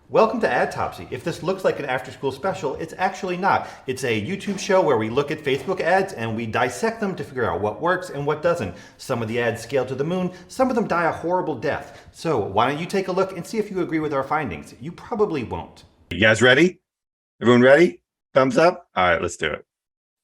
Welcome to Adtopsy. If this looks like an after-school special, it's actually not. It's a YouTube show where we look at Facebook ads and we dissect them to figure out what works and what doesn't. Some of the ads scale to the moon, some of them die a horrible death. So why don't you take a look and see if you agree with our findings? You probably won't. You guys ready? Everyone ready? Thumbs up? All right, let's do it.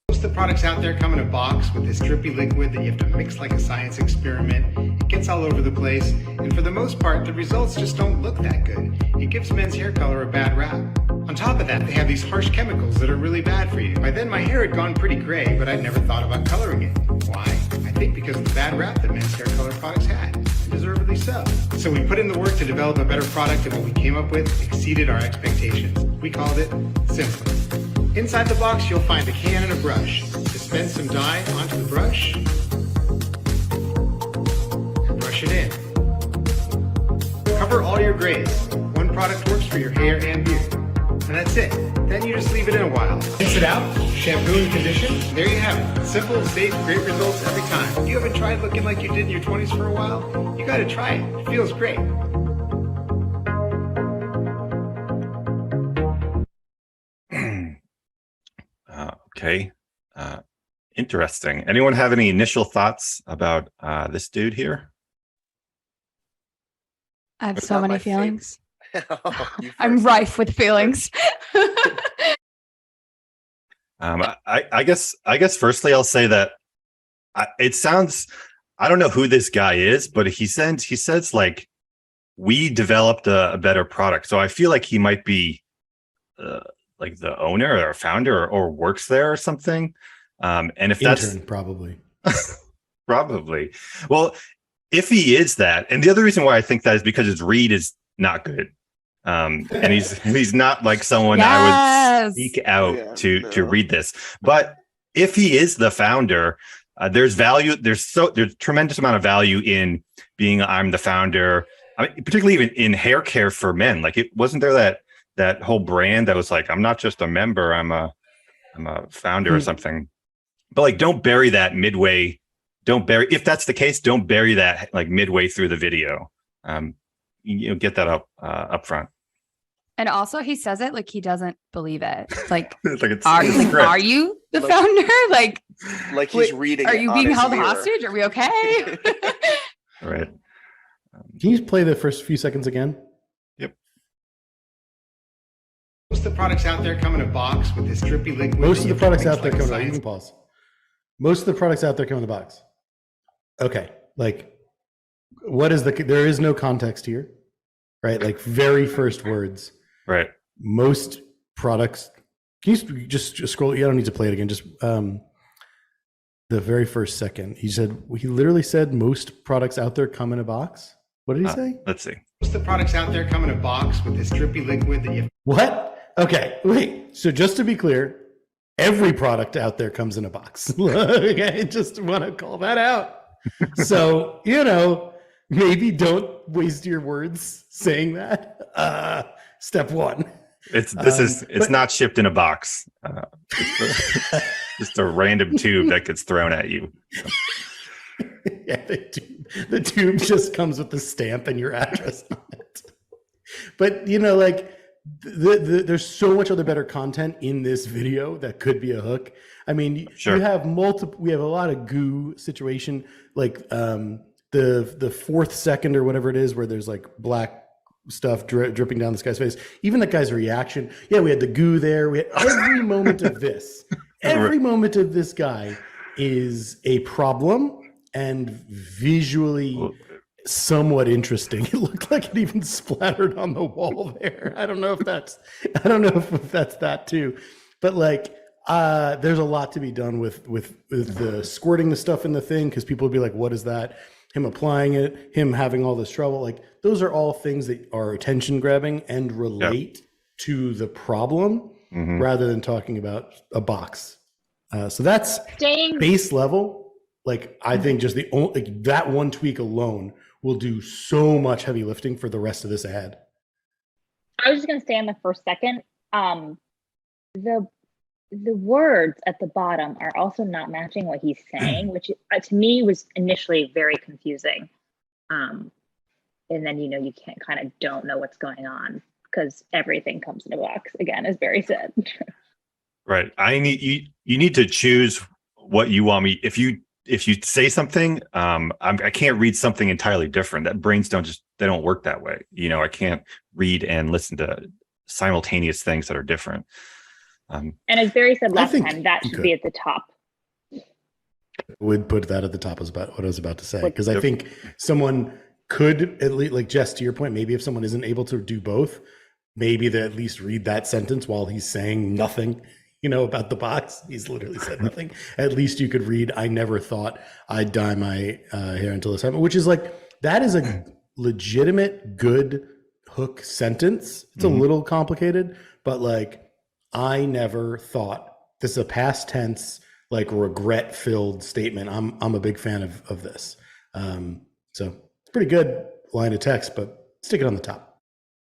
Most of the products out there come in a box with this drippy liquid that you have to mix like a science experiment. It gets all over the place, and for the most part, the results just don't look that good. It gives men's hair color a bad rap. On top of that, they have these harsh chemicals that are really bad for you. By then, my hair had gone pretty gray, but I'd never thought about coloring it. Why? I think because of the bad rap that men's hair color products had. Deservedly so. So we put in the work to develop a better product, and what we came up with exceeded our expectations. We called it Simply. Inside the box, you'll find a can and a brush. Dispense some dye onto the brush and brush it in. Cover all your grays. One product works for your hair and beard. And that's it. Then you just leave it in a while. Rinse it out, shampoo and condition. There you have it. Simple, safe, great results every time. If you haven't tried looking like you did in your 20s for a while, you gotta try it. It feels great. Okay. Interesting. Anyone have any initial thoughts about this dude here? I have It's so not many my feelings. Oh, you I'm first. rife with feelings. I guess firstly I'll say that it sounds, I don't know who this guy is, but he says like, we developed a better product. So I feel like he might be like the owner or founder or works there or something. And if that's probably probably, well, if he is that, and the other reason why I think that is because his read is not good. And he's not like someone I would seek out to read this. But if he is the founder, there's value. There's tremendous amount of value in being I'm the founder. I mean, particularly even in hair care for men. Like, it wasn't there that whole brand that was like, I'm not just a member, I'm a founder or something. But like, don't bury that midway. If that's the case, don't bury that like midway through the video. Get that up front. And also, he says it like he doesn't believe it. Like, it's are you the founder? Like He's reading. Are it you on being his held mirror. hostage? Are we okay? Right. Can you play the first few seconds again? Yep. Most of the products out there come in a box with this drippy liquid. Most of the products out there like come. a You can science- pause. Most of the products out there come in the box. Okay, like, what is there is no context here, right? Like, very first words. Right. Most products. Can you just scroll? You don't need to play it again. Just the very first second. He literally said most products out there come in a box. What did he say? Let's see. Most of the products out there come in a box with this drippy liquid that you have. What? Okay, wait. So just to be clear, every product out there comes in a box. Okay, just want to call that out. So, maybe don't waste your words saying that. Step one. It's not shipped in a box. It's just a random tube that gets thrown at you. Yeah, the tube just comes with the stamp and your address on it. But like, there's so much other better content in this video that could be a hook. I mean, Sure. You have we have a lot of goo situation, like the fourth second or whatever it is, where there's like black stuff dripping down this guy's face. Even that guy's reaction. Yeah, we had the goo there. We had every moment of this. Every moment of this guy is a problem and visually somewhat interesting. It looked like it even splattered on the wall there. I don't know if that's that too, but like, there's a lot to be done with the squirting the stuff in the thing, because people would be like, what is that? Him applying it, him having all this trouble. Like, those are all things that are attention grabbing and relate to the problem, rather than talking about a box. So that's base level. Like, I think just that one tweak alone will do so much heavy lifting for the rest of this ad. I was just going to say on the first second, the words at the bottom are also not matching what he's saying, which to me was initially very confusing. And then, you can't don't know what's going on. because everything comes in a box, again, as Barry said. Right. I need you need to choose what you want me. If you say something, I can't read something entirely different. That brains they don't work that way. I can't read and listen to simultaneous things that are different. And as Barry said last think time, that you should could. be at the top. Would put that at the top, is about what I was about to say, because I think someone could, at least, like Jess, to your point, maybe if someone isn't able to do both, maybe they at least read that sentence while he's saying nothing, about the box. He's literally said nothing. At least you could read, I never thought I'd dye my hair until this happened, which is like, that is a legitimate good hook sentence. It's a little complicated, but like, I never thought. This is a past tense, like regret filled statement. I'm a big fan of this. So it's pretty good line of text, but stick it on the top.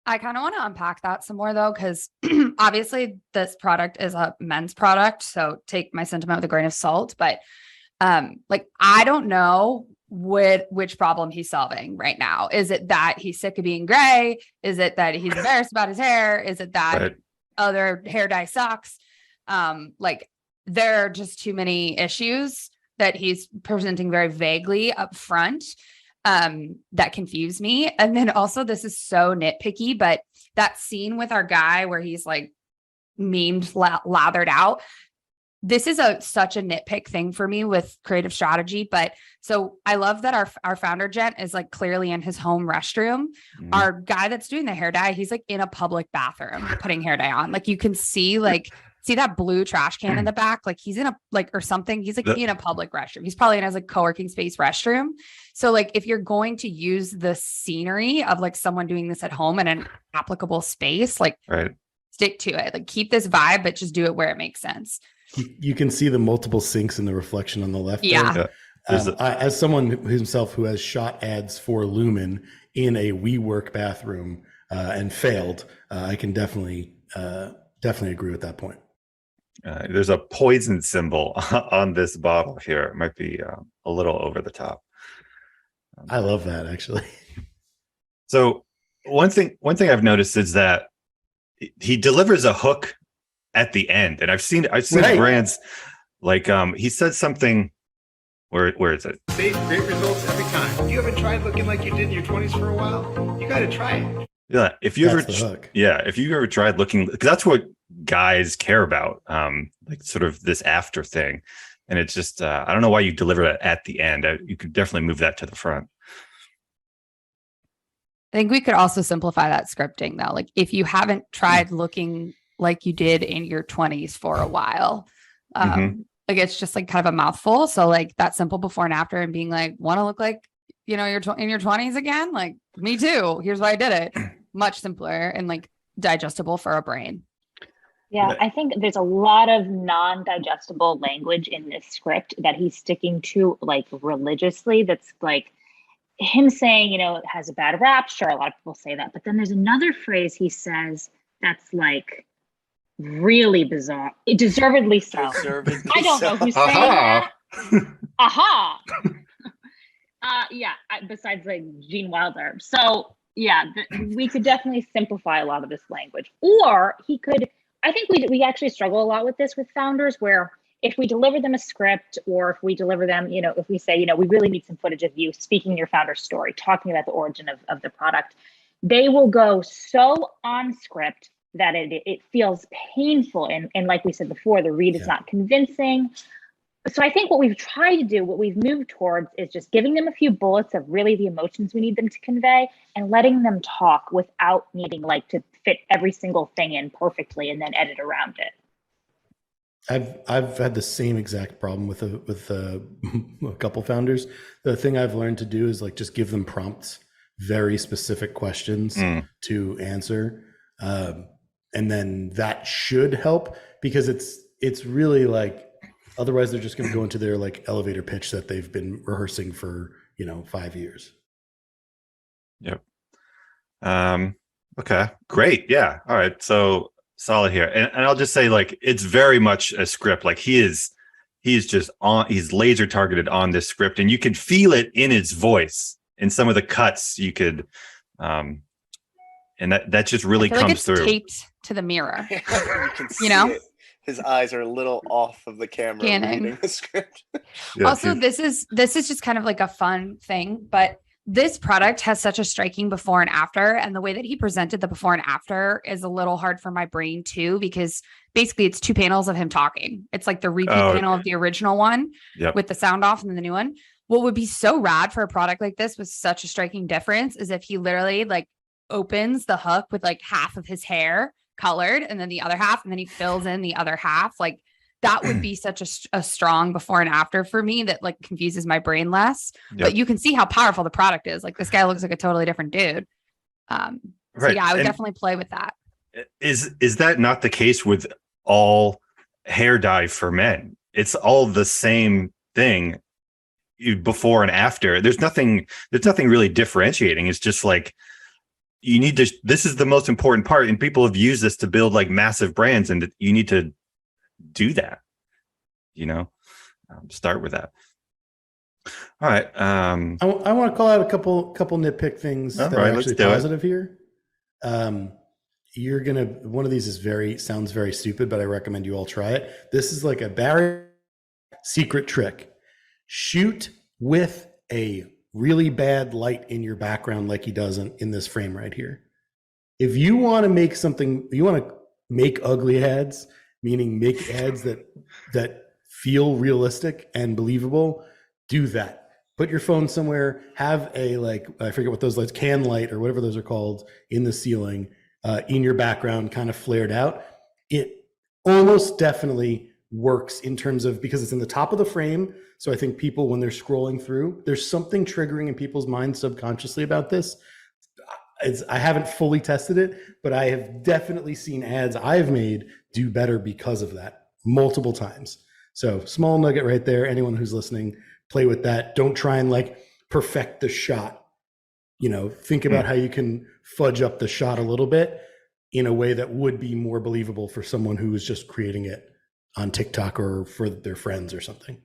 I kind of want to unpack that some more though, because obviously this product is a men's product. So take my sentiment with a grain of salt, but like, I don't know which problem he's solving right now. Is it that he's sick of being gray? Is it that he's embarrassed about his hair? Is it that other hair dye sucks? Like, there are just too many issues that he's presenting very vaguely up front that confuse me. And then also, this is so nitpicky, but that scene with our guy where he's like memed, lathered out, this is such a nitpick thing for me with creative strategy. But so I love that our founder gent is like clearly in his home restroom. Our guy that's doing the hair dye, he's like in a public bathroom putting hair dye on. Like, you can see that blue trash can in the back, like he's in a or something. He's like in a public restroom. He's probably in his like co-working space restroom. So like, if you're going to use the scenery of like someone doing this at home in an applicable space, like stick to it. Like, keep this vibe, but just do it where it makes sense. You can see the multiple sinks in the reflection on the left. Yeah. As someone himself who has shot ads for Lumen in a WeWork bathroom and failed, I can definitely agree with that point. There's a poison symbol on this bottle here. It might be a little over the top. I love that, actually. So one thing I've noticed is that he delivers a hook at the end, and I've seen brands like he said something. Where is it? Save great results every time. You haven't tried looking like you did in your 20s for a while? You got to try it. Yeah, if you ever tried looking, because that's what guys care about, like sort of this after thing, and it's just I don't know why you deliver it at the end. You could definitely move that to the front. I think we could also simplify that scripting though. Like, if you haven't tried looking like you did in your 20s for a while, like, it's just like kind of a mouthful. So like, that simple before and after, and being like, want to look like, you're in your 20s again? Like, me too. Here's why I did it. Much simpler and like digestible for a brain. Yeah, I think there's a lot of non-digestible language in this script that he's sticking to like religiously. That's like him saying, it has a bad rap. Sure, a lot of people say that. But then there's another phrase he says that's like really bizarre. Deservedly so. I don't know who's saying that. Aha. Besides like Gene Wilder. So yeah, we could definitely simplify a lot of this language. Or he could, I think we actually struggle a lot with this with founders, where if we deliver them a script, or if we deliver them, if we say, we really need some footage of you speaking your founder's story, talking about the origin of the product, they will go so on script that it feels painful. And like we said before, the read is not convincing. So I think what we've tried to do, what we've moved towards, is just giving them a few bullets of really the emotions we need them to convey, and letting them talk without needing like to fit every single thing in perfectly and then edit around it. I've had the same exact problem with a couple founders. The thing I've learned to do is like just give them prompts, very specific questions to answer. And then that should help, because it's really like, otherwise they're just going to go into their like elevator pitch that they've been rehearsing for 5 years. Yep. Okay, great. Yeah. All right. So solid here. And I'll just say, like, it's very much a script. Like, he's laser targeted on this script, and you can feel it in his voice. In some of the cuts, you could and that just really I feel like comes it's through. taped to the mirror. You can see know? it. His eyes are a little off of the camera Scanning. reading the script. Yeah, Also, this is just kind of like a fun thing, but this product has such a striking before and after, and the way that he presented the before and after is a little hard for my brain too, because basically it's 2 panels of him talking. It's like the repeat panel of the original one with the sound off and then the new one. What would be so rad for a product like this with such a striking difference is if he literally like opens the hook with like half of his hair colored and then the other half, and then he fills in the other half. Like that would be such a strong before and after for me that like confuses my brain less. But you can see how powerful the product is. Like this guy looks like a totally different dude. So yeah, I would definitely play with that. Is that not the case with all hair dye for men? It's all the same thing before and after. There's nothing really differentiating. It's just like you need to, this is the most important part, and people have used this to build like massive brands, and you need to do that, start with that. All right. I want to call out a couple nitpick things that are actually positive here. You're gonna, one of these sounds very stupid, but I recommend you all try it. This is like a Barry secret trick. Shoot with a really bad light in your background like he does in this frame right here. If you want to make something, you want to make ugly ads, meaning make ads that feel realistic and believable, do that. Put your phone somewhere, have a, like, I forget what those lights, can light or whatever those are called, in the ceiling, in your background, kind of flared out. It almost definitely works in terms of, because it's in the top of the frame. So I think people, when they're scrolling through, there's something triggering in people's minds subconsciously about this. I haven't fully tested it, but I have definitely seen ads I've made do better because of that multiple times. So small nugget right there. Anyone who's listening, play with that. Don't try and like perfect the shot. Think about how you can fudge up the shot a little bit in a way that would be more believable for someone who is just creating it on TikTok or for their friends or something.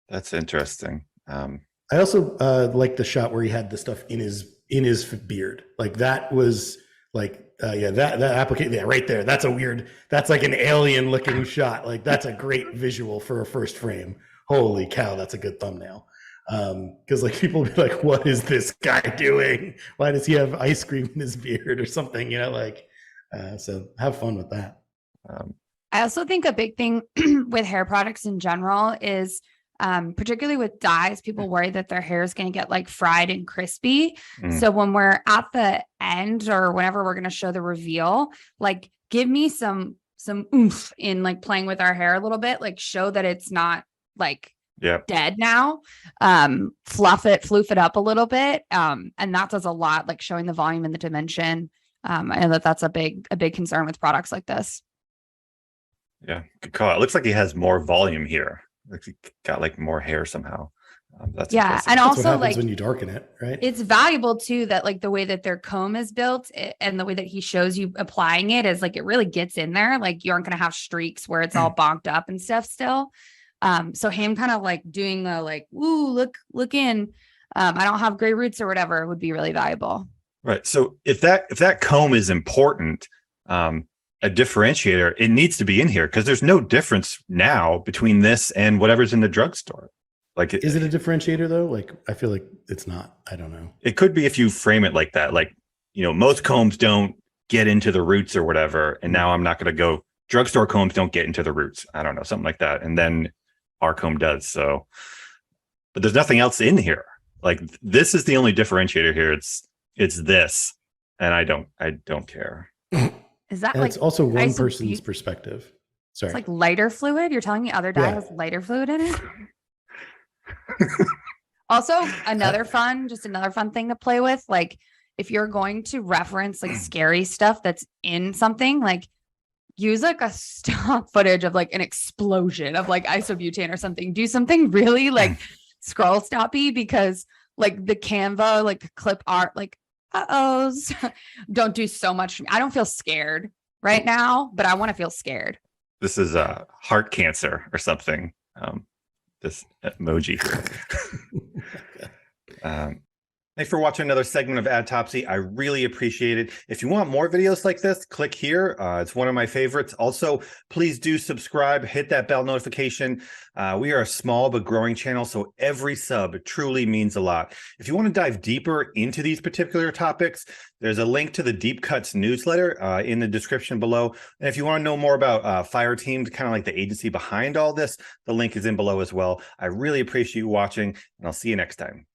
That's interesting. I also like the shot where he had the stuff in his beard. Like that was like, that application, right there. That's like an alien looking shot. Like that's a great visual for a first frame. Holy cow, that's a good thumbnail. Because like people will be like, what is this guy doing? Why does he have ice cream in his beard or something? So have fun with that. I also think a big thing with hair products in general is, particularly with dyes, people worry that their hair is going to get like fried and crispy. So when we're at the end or whenever we're going to show the reveal, like give me some oomph in like playing with our hair a little bit, like show that it's not like dead now. Floof it up a little bit. And that does a lot, like showing the volume and the dimension. I know that's a big concern with products like this. Yeah, good call. It looks like he has more volume here. Like he got like more hair somehow. That's impressive. That's And also what happens like when you darken it, right? It's valuable too that like the way that their comb is built and the way that he shows you applying it is like it really gets in there. Like you aren't going to have streaks where it's all bonked up and stuff still. So him kind of like doing the like, ooh, look in. I don't have gray roots or whatever would be really valuable. Right. So if that comb is important, a differentiator, it needs to be in here because there's no difference now between this and whatever's in the drugstore. Like, is it a differentiator though? Like, I feel like it's not. I don't know. It could be if you frame it like that. Like, most combs don't get into the roots or whatever. And now I'm not going to go. Drugstore combs don't get into the roots. I don't know, something like that. And then our comb does. So, but there's nothing else in here. Like, this is the only differentiator here. It's this, and I don't care. Is that and like it's also one person's perspective? Sorry, it's like lighter fluid. You're telling me other dye has lighter fluid in it? Also, another fun thing to play with. Like if you're going to reference like scary stuff that's in something, like use like a stock footage of like an explosion of like isobutane or something. Do something really like scroll stoppy, because like the Canva, like clip art, like don't do so much. I don't feel scared right now, but I want to feel scared. This is heart cancer or something. This emoji here. Thanks for watching another segment of Adtopsy. I really appreciate it. If you want more videos like this, click here. It's one of my favorites. Also, please do subscribe, hit that bell notification. We are a small but growing channel, so every sub truly means a lot. If you want to dive deeper into these particular topics, there's a link to the Deep Cuts newsletter in the description below. And if you want to know more about Fire Team, kind of like the agency behind all this, the link is in below as well. I really appreciate you watching, and I'll see you next time.